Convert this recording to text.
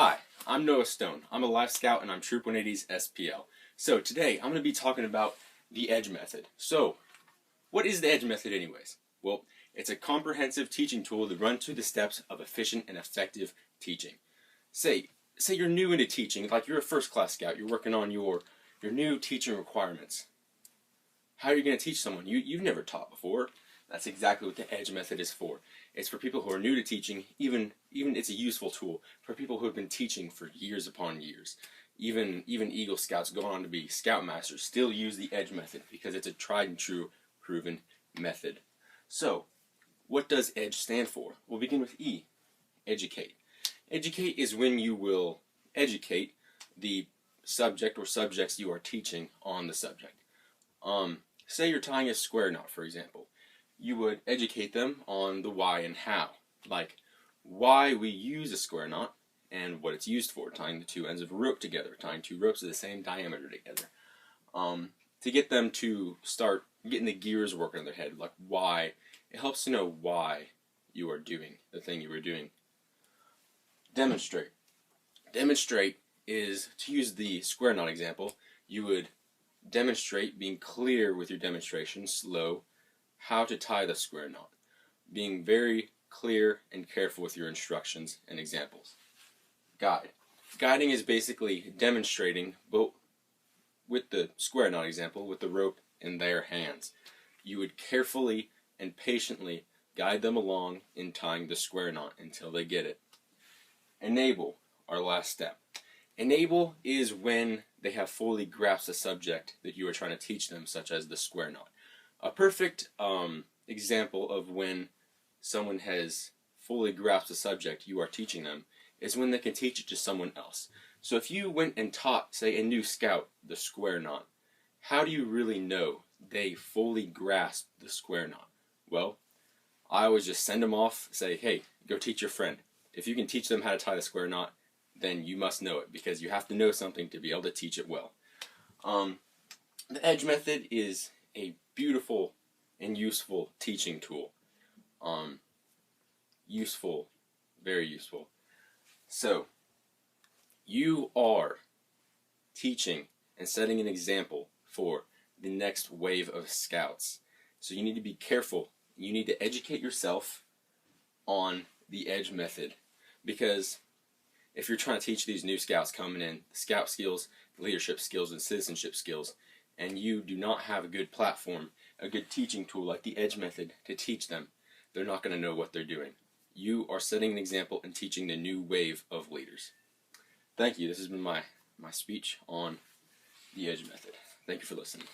Hi, I'm Noah Stone. I'm a Life Scout and I'm Troop 180's SPL. So today I'm going to be talking about the E.D.G.E Method. So what is the E.D.G.E Method anyways? Well, it's a comprehensive teaching tool that runs through the steps of efficient and effective teaching. Say you're new into teaching, like you're a first class scout, you're working on your new teaching requirements. How are you going to teach someone you've never taught before? That's exactly what the E.D.G.E Method is for. It's for people who are new to teaching. Even it's a useful tool for people who have been teaching for years upon years. Even Eagle Scouts going on to be Scoutmasters still use the E.D.G.E Method because it's a tried and true, proven method. So, what does E.D.G.E stand for? We'll begin with E. Educate. Educate is when you will educate the subject or subjects you are teaching on the subject. Say you're tying a square knot, for example. You would educate them on the why and how, like why we use a square knot and what it's used for, tying the two ends of a rope together, tying two ropes of the same diameter together, to get them to start getting the gears working in their head, like why. It helps to know why you are doing the thing you are doing. Demonstrate. Demonstrate is, to use the square knot example, you would demonstrate being clear with your demonstration, slow, how to tie the square knot, being very clear and careful with your instructions and examples. Guide. Guiding is basically demonstrating, but with the square knot example, with the rope in their hands. You would carefully and patiently guide them along in tying the square knot until they get it. Enable, our last step. Enable is when they have fully grasped the subject that you are trying to teach them, such as the square knot. A perfect example of when someone has fully grasped the subject you are teaching them is when they can teach it to someone else. So if you went and taught, say, a new scout the square knot, how do you really know they fully grasp the square knot? Well, I always just send them off, say, hey, go teach your friend. If you can teach them how to tie the square knot, then you must know it, because you have to know something to be able to teach it well. The E.D.G.E Method is a beautiful and useful teaching tool. Useful, very useful. So, you are teaching and setting an example for the next wave of scouts. So you need to be careful. You need to educate yourself on the E.D.G.E Method, because if you're trying to teach these new scouts coming in, the scout skills, leadership skills, and citizenship skills, and you do not have a good platform, a good teaching tool like the E.D.G.E Method to teach them, they're not going to know what they're doing. You are setting an example and teaching the new wave of leaders. Thank you. This has been my speech on the E.D.G.E Method. Thank you for listening.